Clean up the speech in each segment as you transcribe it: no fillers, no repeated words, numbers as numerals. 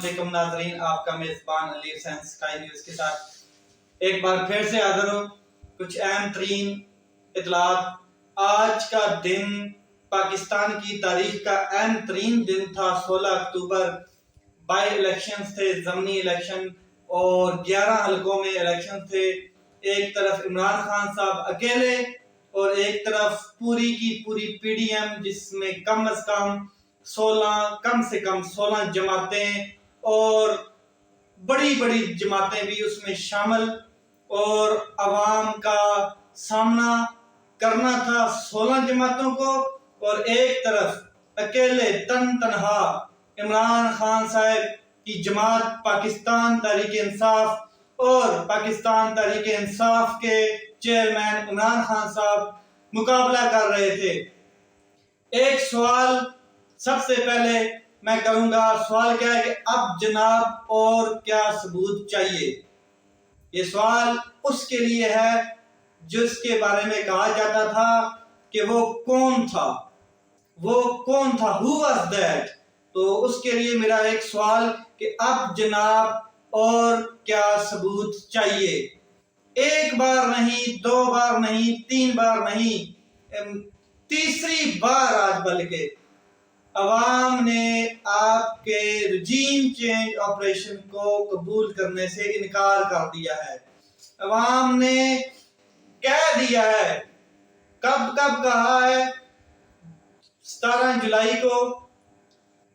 علیکم ناظرین، آپ کا میزبان علی حسین اسکائی نیوز کے ساتھ ایک بار پھر سے حاضر ہوں۔ کچھ اہم ترین اطلاعات۔ آج کا دن پاکستان کی تاریخ کا اہم ترین دن تھا۔ 16 اکتوبر بائی الیکشنز تھے، ضمنی الیکشن، اور 11 حلقوں میں الیکشن تھے۔ ایک طرف عمران خان صاحب اکیلے اور ایک طرف پوری کی پوری پی ڈی ایم، جس میں کم سے کم 16 جماعتیں اور بڑی بڑی جماعتیں بھی اس میں شامل، اور عوام کا سامنا کرنا تھا 16 جماعتوں کو، اور ایک طرف اکیلے تنہا عمران خان صاحب کی جماعت پاکستان تحریک انصاف اور پاکستان تحریک انصاف کے چیئرمین عمران خان صاحب مقابلہ کر رہے تھے۔ ایک سوال سب سے پہلے میں کروں گا، سوال کیا ہے کہ اب جناب اور کیا ثبوت چاہیے؟ یہ سوال اس کے لیے ہے جس کے بارے میں کہا جاتا تھا کہ وہ کون تھا، who was that؟ تو اس کے لیے میرا ایک سوال کہ اب جناب اور کیا ثبوت چاہیے؟ ایک بار نہیں، 2 بار نہیں، 3 بار نہیں، تیسری بار آج بلکہ عوام نے آپ کے رجیم چینج آپریشن کو قبول کرنے سے انکار کر دیا ہے۔ عوام نے کہہ دیا ہے، کب کہا ہے؟ 17 جولائی کو۔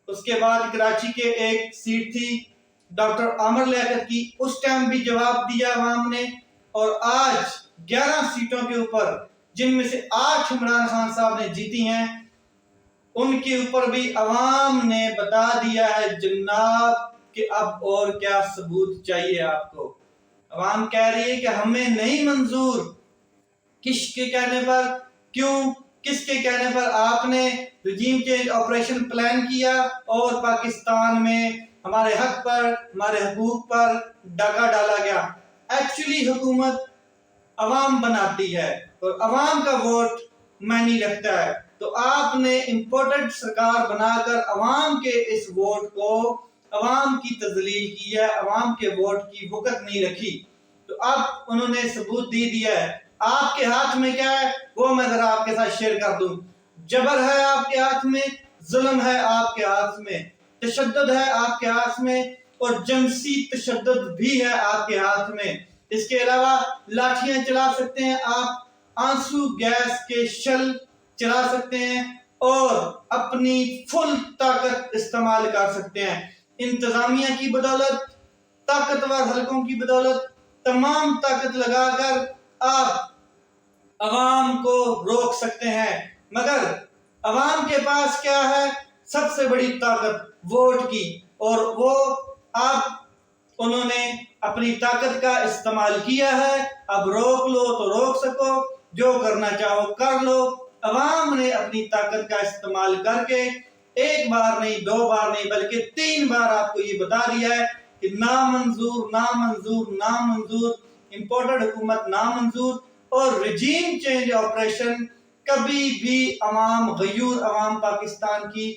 اس کے بعد کراچی کے ایک سیٹ تھی ڈاکٹر عامر لیاقت کی، اس ٹائم بھی جواب دیا عوام نے، اور آج 11 سیٹوں کے اوپر، جن میں سے 8 عمران خان صاحب نے جیتی ہیں، ان کے اوپر بھی عوام نے بتا دیا ہے جناب کہ اب اور کیا ثبوت چاہیے آپ کو۔ عوام کہہ رہی ہے کہ ہمیں نہیں منظور۔ کس کے کہنے پر؟ کیوں؟ کس کے کہنے پر آپ نے رجیم چینج آپریشن پلان کیا اور پاکستان میں ہمارے حق پر، ہمارے حقوق پر ڈاکہ ڈالا گیا؟ ایکچولی حکومت عوام بناتی ہے اور عوام کا ووٹ معنی رکھتا ہے، تو آپ نے امپورٹنٹ سرکار بنا کر عوام کے اس ووٹ کو عوام کی تذلیل کی ہے، عوام کے ووٹ کی وقت نہیں رکھی۔ تو اب انہوں نے ثبوت دیا ہے۔ آپ کے ہاتھ میں کیا ہے وہ میں ذرا آپ کے ساتھ شیئر کر دوں۔ جبر ہے آپ کے ہاتھ میں، ظلم ہے آپ کے ہاتھ میں، تشدد ہے آپ کے ہاتھ میں، اور جنسی تشدد بھی ہے آپ کے ہاتھ میں۔ اس کے علاوہ لاٹھیاں چلا سکتے ہیں آپ، آنسو گیس کے شل چلا سکتے ہیں، اور اپنی فل طاقت استعمال کر سکتے ہیں۔ انتظامیہ کی بدولت، طاقتور حلقوں کی بدولت، تمام طاقت لگا کر آپ عوام کو روک سکتے ہیں، مگر عوام کے پاس کیا ہے؟ سب سے بڑی طاقت ووٹ کی، اور وہ انہوں نے اپنی طاقت کا استعمال کیا ہے۔ اب روک لو تو روک سکو، جو کرنا چاہو کر لو۔ عوام نے اپنی طاقت کا استعمال کر کے ایک بار نہیں، 2 بار نہیں، بلکہ 3 بار آپ کو یہ بتا دیا ہے کہ نامنظور، نامنظور، نامنظور، امپورٹڈ حکومت نامنظور، اور رجیم چینج آپریشن کبھی بھی غیور عوام پاکستان کی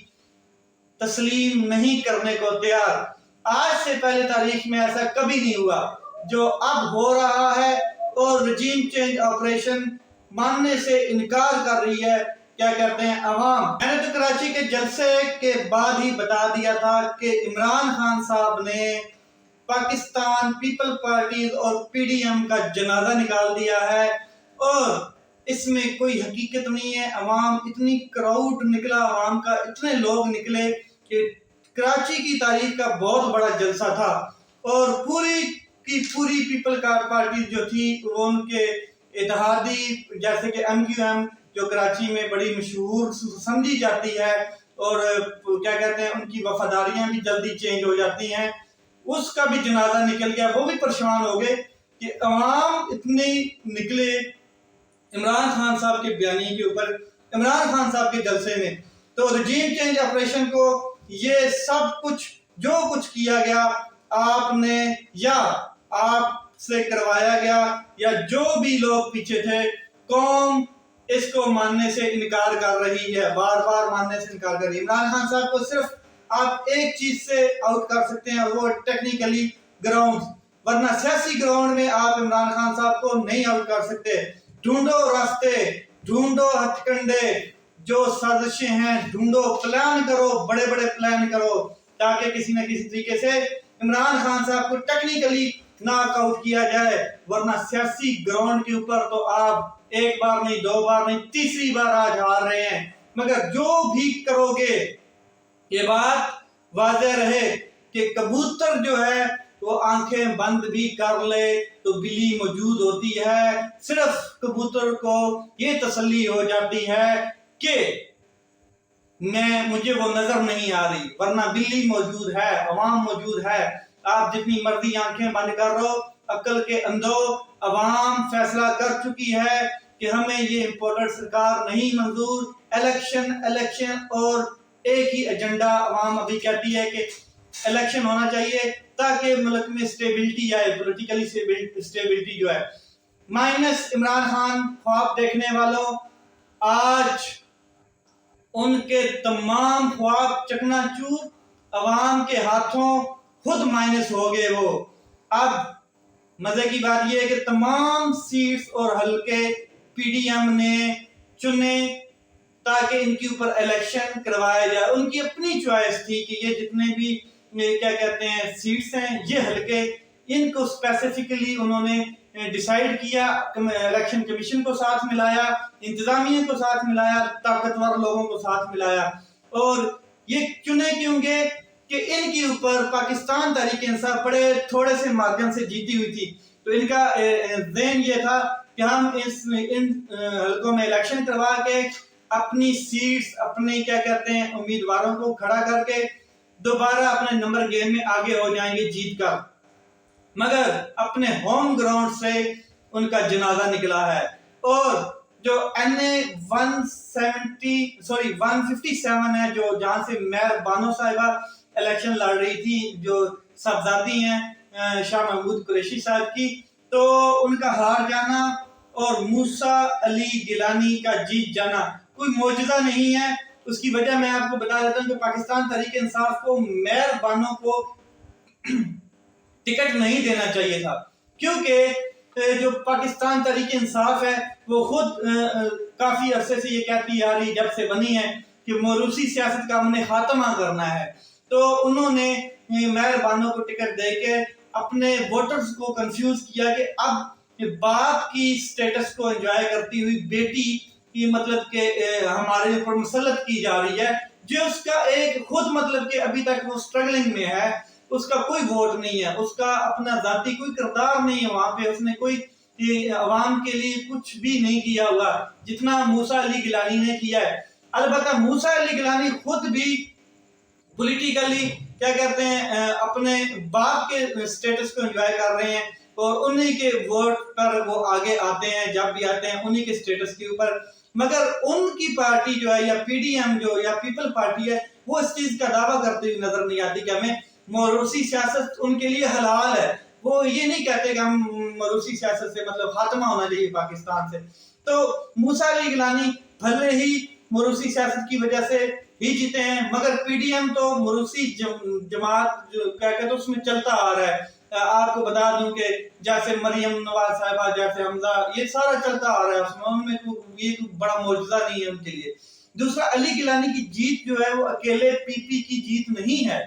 تسلیم نہیں کرنے کو تیار۔ آج سے پہلے تاریخ میں ایسا کبھی نہیں ہوا جو اب ہو رہا ہے، اور رجیم چینج آپریشن ماننے سے انکار کر رہی ہے۔ کیا کہتے ہیں عوام؟ میں نے تو کراچی کے جلسے کے بعد ہی بتا دیا تھا کہ عمران خان صاحب نے پاکستان پیپل پارٹی اور پی ڈی ایم کا جنازہ نکال دیا ہے، اور اس میں کوئی حقیقت نہیں ہے۔ عوام اتنی کراؤڈ نکلا، عوام کا اتنے لوگ نکلے کہ کراچی کی تاریخ کا بہت بڑا جلسہ تھا، اور پوری کی پوری پیپل پارٹی جو تھی وہ ان کے اتحادی، جیسے کہ ایم کیو ایم جو کراچی میں بڑی مشہور سمجھی جاتی ہے، اور کیا کہتے ہیں ان کی وفاداریاں بھی جلدی چینج ہو جاتی ہیں، اس کا بھی جنازہ نکل گیا۔ وہ بھی پریشان ہو گئے کہ عوام اتنے نکلے عمران خان صاحب کے بیانیے کے اوپر، عمران خان صاحب کے جلسے میں۔ تو رجیم چینج آپریشن کو یہ سب کچھ جو کچھ کیا گیا آپ نے، یا آپ سے کروایا گیا، یا جو بھی لوگ پیچھے تھے، قوم اس کو ماننے سے انکار کر رہی ہے، بار بار ماننے سے انکار کر رہی ہے۔ عمران خان صاحب کو صرف آپ ایک چیز سے آؤٹ کر سکتے ہیں اور وہ ٹیکنیکلی گراؤنڈ، ورنہ سیاسی گراؤنڈ میں آپ عمران خان صاحب کو نہیں آؤٹ کر سکتے۔ ڈھونڈو راستے، ڈھونڈو ہتھ کنڈے، جو سازشیں ہیں ڈھونڈو، پلان کرو، بڑے بڑے پلان کرو، تاکہ کسی نہ کسی طریقے سے عمران خان صاحب کو ٹیکنیکلی ناک آؤٹ کیا جائے، ورنہ سیاسی گراؤنڈ کے اوپر تو آپ ایک بار نہیں، دو بار نہیں، تیسری بار آج ہار رہے ہیں۔ مگر جو بھی کرو گے یہ بات واضح رہے کہ کبوتر جو ہے وہ آنکھیں بند بھی کر لے تو بلی موجود ہوتی ہے، صرف کبوتر کو یہ تسلی ہو جاتی ہے کہ مجھے وہ نظر نہیں آ رہی، ورنہ بلی موجود ہے، عوام موجود ہے۔ آپ جتنی مرضی آنکھیں بند کر رہو، عقل کے اندھو، عوام فیصلہ کر چکی ہے کہ ہمیں یہ امپورٹنٹ سرکار نہیں منظور، الیکشن اور ایک ہی ایجنڈا عوام ابھی کہتی ہے کہ الیکشن ہونا چاہیے تاکہ ملک میں اسٹیبلٹی آئے، پولیٹیکلی اسٹیبلٹی جو ہے۔ مائنس عمران خان خواب دیکھنے والوں، آج ان کے تمام خواب چکنا چور عوام کے ہاتھوں خود مائنس ہو گئے۔ وہ اب مزے کی بات یہ ہے کہ تمام سیٹس اور حلقے پی ڈی ایم نے چنے تاکہ ان کے اوپر الیکشن کروایا جائے۔ ان کی اپنی چوائس تھی کہ یہ جتنے بھی کیا کہتے ہیں سیٹس ہیں، یہ حلقے، ان کو اسپیسیفکلی انہوں نے ڈیسائیڈ کیا، الیکشن کمیشن کو ساتھ ملایا، انتظامیہ کو ساتھ ملایا، طاقتور لوگوں کو ساتھ ملایا، اور یہ چنے کیوں گے کہ ان کے اوپر پاکستان تحریک انصاف بڑے تھوڑے سے مارجن سے جیتی ہوئی تھی، تو ان کا ذہن یہ تھا کہ ہم ان حلقوں میں الیکشن کروا کے اپنی سیٹس، اپنے کیا کہتے ہیں امیدواروں کو کھڑا کر کے دوبارہ اپنے نمبر گیم میں آگے ہو جائیں گے جیت کر۔ مگر اپنے ہوم گراؤنڈ سے ان کا جنازہ نکلا ہے، اور جو NA 157 ہے، جو جہاں سے مہر بانو صاحبہ الیکشن لڑ رہی تھی، جو صاحبزادی ہیں شاہ محمود قریشی صاحب کی، تو ان کا ہار جانا اور موسیٰ علی گیلانی کا جیت جانا کوئی معجزہ نہیں ہے۔ اس کی وجہ میں آپ کو بتا دیتا ہوں کہ پاکستان تحریک انصاف کو مہر بانو کو ٹکٹ نہیں دینا چاہیے تھا، کیونکہ جو پاکستان تحریک انصاف ہے وہ خود کافی عرصے سے یہ کہتی آ رہی جب سے بنی ہے کہ موروثی سیاست کا ہم نے خاتمہ کرنا ہے، تو انہوں نے مہر بانو کو ٹکٹ دے کے اپنے ووٹرز کو کنفیوز کیا کہ اب باپ کی سٹیٹس کو انجوائے کرتی ہوئی بیٹی کی مطلب کہ ہمارے اوپر مسلط کی جا رہی ہے، جو اس کا ایک خود مطلب کہ ابھی تک وہ سٹرگلنگ میں ہے، اس کا کوئی ووٹ نہیں ہے، اس کا اپنا ذاتی کوئی کردار نہیں ہے وہاں پہ، اس نے کوئی عوام کے لیے کچھ بھی نہیں کیا ہوا جتنا موسیٰ علی گیلانی نے کیا ہے۔ البتہ موسیٰ علی گیلانی خود بھی پولیٹیکلی کیا کہتے ہیں اپنے باپ کے سٹیٹس کو انجوائے کر رہے ہیں، اور انہی کے ووٹ پر وہ آگے آتے ہیں، جب بھی آتے ہیں انہی کے سٹیٹس کے اوپر۔ مگر ان کی پارٹی جو ہے، یا پی ڈی ایم جو یا پیپل پارٹی ہے، وہ اس چیز کا دعویٰ کرتے ہوئے نظر نہیں آتی کہ ہمیں موروثی سیاست ان کے لیے حلال ہے۔ وہ یہ نہیں کہتے کہ ہم موروثی سیاست سے مطلب خاتمہ ہونا چاہیے پاکستان سے۔ تو موسیٰ علی گیلانی بھلے ہی موروثی سیاست کی وجہ سے ہی جیتے ہیں، مگر پی ڈی ایم تو موروثی جماعت جو کیا کہتے ہیں اس میں چلتا آ رہا ہے۔ آپ کو بتا دوں کہ جیسے مریم نواز صاحبہ، جیسے حمزہ، یہ سارا چلتا آ رہا ہے، اس میں یہ بڑا معجزہ نہیں ہے ان کے لیے۔ دوسرا، علی گیلانی کی جیت جو ہے وہ اکیلے پی پی کی جیت نہیں ہے،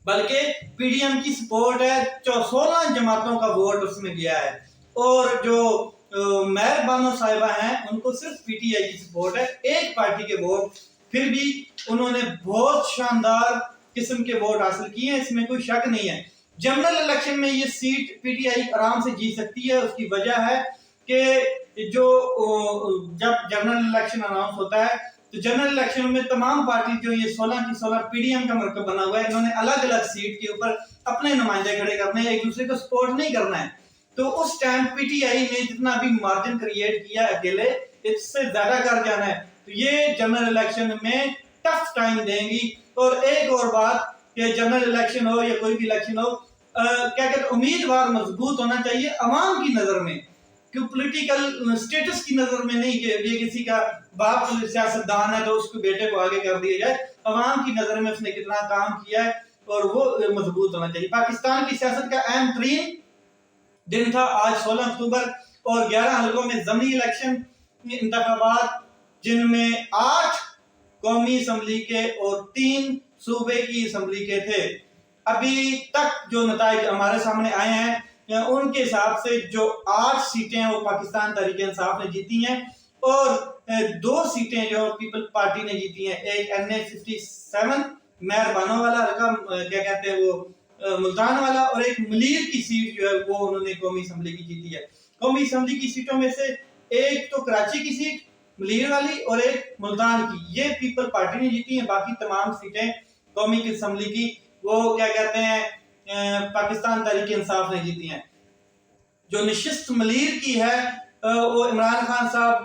بلکہ پی ڈی ایم کی سپورٹ ہے، 16 جماعتوں کا ووٹ اس میں گیا ہے، اور جو مہر بانو صاحبہ ہیں ان کو صرف پی ٹی آئی کی سپورٹ ہے، ایک پارٹی کے ووٹ، پھر بھی انہوں نے بہت شاندار قسم کے ووٹ حاصل کیے ہیں، اس میں کوئی شک نہیں ہے۔ جنرل الیکشن میں یہ سیٹ پی ٹی آئی آرام سے جیت سکتی ہے، اس کی وجہ ہے کہ جو جب جنرل الیکشن اناؤنس ہوتا ہے تو جنرل الیکشن میں تمام پارٹی جو یہ 16 کی 16 پی ڈی ایم کا مرکب بنا ہوا ہے، انہوں نے الگ الگ سیٹ کے اوپر اپنے نمائندے کھڑے کرنے ہیں، ایک دوسرے کو سپورٹ نہیں کرنا ہے۔ تو اس ٹائم پی ٹی آئی نے جتنا بھی مارجن کریٹ کیا اکیلے، اس سے زیادہ کر جانا ہے، تو یہ جنرل الیکشن میں ٹف ٹائم دیں گی۔ اور ایک اور بات کہ جنرل الیکشن ہو یا کوئی بھی الیکشن ہو، کیا کہتے امیدوار مضبوط ہونا چاہیے عوام کی نظر میں، پولیٹیکل سٹیٹس کی نظر میں نہیں کہ یہ کسی کا باپ سیاستدان ہے تو اس کے بیٹے کو آگے کر دیا جائے. عوام کی نظر میں اس نے کتنا کام کیا ہے اور وہ مضبوط ہونا چاہیے. پاکستان کی سیاست کا اہم ترین دن تھا آج 16 اکتوبر اور 11 حلقوں میں ضمنی الیکشن انتخابات، جن میں 8 قومی اسمبلی کے اور 3 صوبے کی اسمبلی کے تھے. ابھی تک جو نتائج ہمارے سامنے آئے ہیں ان کے حساب سے جو 8 سیٹیں وہ پاکستان تحریک انصاف نے جیتی ہیں اور 2 سیٹیں جو پیپل پارٹی نے جیتی ہیں. ایک NA57 مہربانوں والا حلقہ کیا کہتے ہیں وہ ملتان والا، اور ایک ملیر کی سیٹ جو ہے وہ انہوں نے قومی اسمبلی کی جیتی ہے. قومی اسمبلی کی سیٹوں میں سے ایک تو کراچی کی سیٹ ملیر والی اور ایک ملتان کی، یہ پیپل پارٹی نے جیتی ہیں. باقی تمام سیٹیں قومی اسمبلی کی وہ کیا کہتے ہیں پاکستان تحریک انصاف نے جیتی ہیں. جو نشست ملیر کی ہے وہ عمران خان صاحب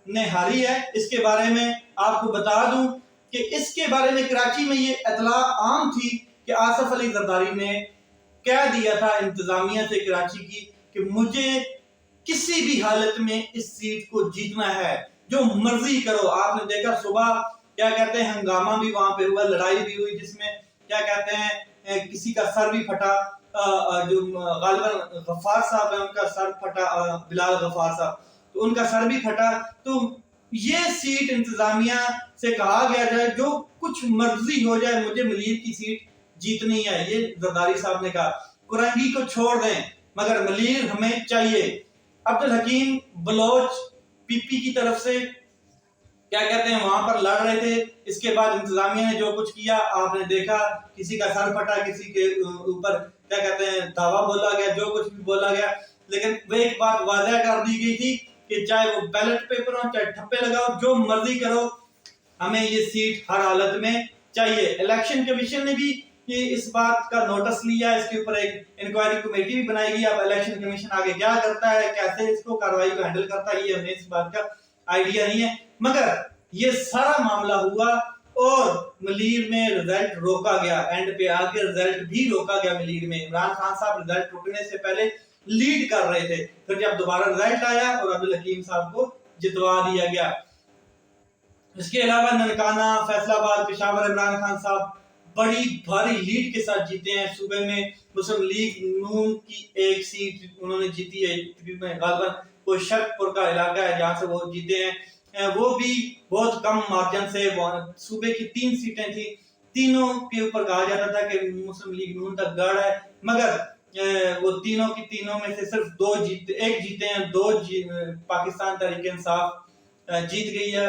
نے ہاری ہے. اس کے بارے میں آپ کو بتا دوں کہ اس کے بارے میں کراچی میں یہ اطلاع عام تھی کہ آصف علی زرداری نے کہہ دیا تھا انتظامیہ سے کراچی کی کہ مجھے کسی بھی حالت میں اس سیٹ کو جیتنا ہے، جو مرضی کرو. آپ نے دیکھا صبح کیا کہتے ہیں ہنگامہ بھی وہاں پہ ہوا، لڑائی بھی ہوئی، جس میں کیا کہتے ہیں کسی کا سر بھی پھٹا. جو غالباً غفار صاحب ہیں ان کا سر پھٹا، بلال غفار صاحب، تو ان کا سر بھی پھٹا. تو یہ سیٹ انتظامیہ سے کہا گیا جائے جو کچھ مرضی ہو جائے مجھے ملیر کی سیٹ جیتنی ہے. یہ زرداری صاحب نے کہا کرنگی کو چھوڑ دیں مگر ملیر ہمیں چاہیے. عبدالحکیم بلوچ پی پی کی طرف سے کیا کہتے ہیں وہاں پر لڑ رہے تھے. اس کے بعد انتظامیہ نے جو کچھ کیا آپ نے دیکھا، کسی کا سر پھٹا، کسی کے اوپر کیا کہتے ہیں دعویٰ بولا گیا، جو کچھ بھی بولا گیا. لیکن وہ ایک بات واضح کر دی گئی تھی کہ چاہے وہ بیلٹ پیپر ہو، چاہے ٹھپے لگاؤ، جو مرضی کرو، ہمیں یہ سیٹ ہر حالت میں چاہیے. الیکشن کمیشن نے بھی اس بات کا نوٹس لیا، اس کے اوپر ایک انکوائری کمیٹی بھی بنائی گئی. اب الیکشن کمیشن آگے کیا کرتا ہے، کیسے اس کو کارروائی کو ہینڈل کرتا ہے، یہ ہمیں اس بات کا آئیڈیا نہیں ہے. مگر یہ سارا معاملہ ہوا اور ملیر میں رزلٹ روکا گیا. اینڈ پہ آ کے رزلٹ بھی روکا گیا ملیر میں. عمران خان صاحب رزلٹ روکنے سے پہلے لیڈ کر رہے تھے، پھر جب دوبارہ رزلٹ آیا اور عبدالحکیم صاحب کو جتوا دیا گیا. اس کے علاوہ ننکانہ، فیصل آباد، پشاور عمران خان صاحب بڑی بھاری لیڈ کے ساتھ جیتے ہیں. صوبے میں مسلم لیگ نون کی ایک سیٹ انہوں نے جیتی ہے، غالباً کوئی شرک پور کا علاقہ ہے جہاں سے وہ جیتے ہیں، وہ بھی بہت کم مارجن سے. صوبے کی 3 سیٹیں تھیں، تینوں کے اوپر کہا جاتا تھا کہ مسلم لیگ نون تک گڑھ ہے، مگر وہ تینوں کی تینوں میں سے صرف 2 جیتے، ایک جیتے ہیں، 2 پاکستان تحریک انصاف جیت گئی ہے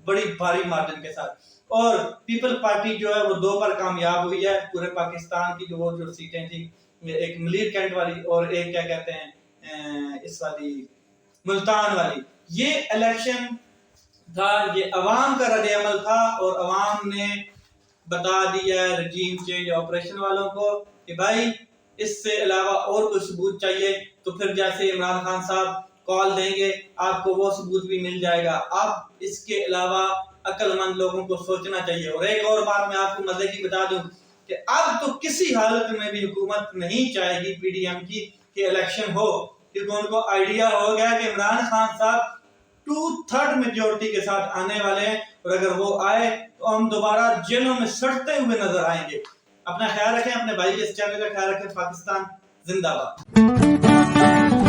بڑی بھاری مارجن کے ساتھ. اور پیپل پارٹی جو ہے وہ 2 پر کامیاب ہوئی ہے. پورے پاکستان کی جو سیٹیں تھیں، ایک ملیر کینٹ والی اور ایک کیا کہتے ہیں اس والی ملتان والی. یہ الیکشن تھا، یہ عوام کا رد عمل تھا اور عوام نے بتا دیا رجیم چینج آپریشن والوں کو کہ بھائی اس سے علاوہ اور کوئی ثبوت چاہیے تو پھر جیسے عمران خان صاحب کال دیں گے آپ کو وہ ثبوت بھی مل جائے گا. اب اس کے علاوہ عقل مند لوگوں کو سوچنا چاہیے. اور ایک اور بات میں آپ کو مزے کی بتا دوں کہ اب تو کسی حالت میں بھی حکومت نہیں چاہے گی پی ڈی ایم کی کہ الیکشن ہو، کیونکہ ان کو آئیڈیا ہو گیا کہ عمران خان صاحب 2/3 میجورٹی کے ساتھ آنے والے ہیں اور اگر وہ آئے تو ہم دوبارہ جیلوں میں سڑتے ہوئے نظر آئیں گے. اپنا خیال رکھیں، اپنے بھائی کے اس چینل کا خیال رکھیں. پاکستان زندہ باد.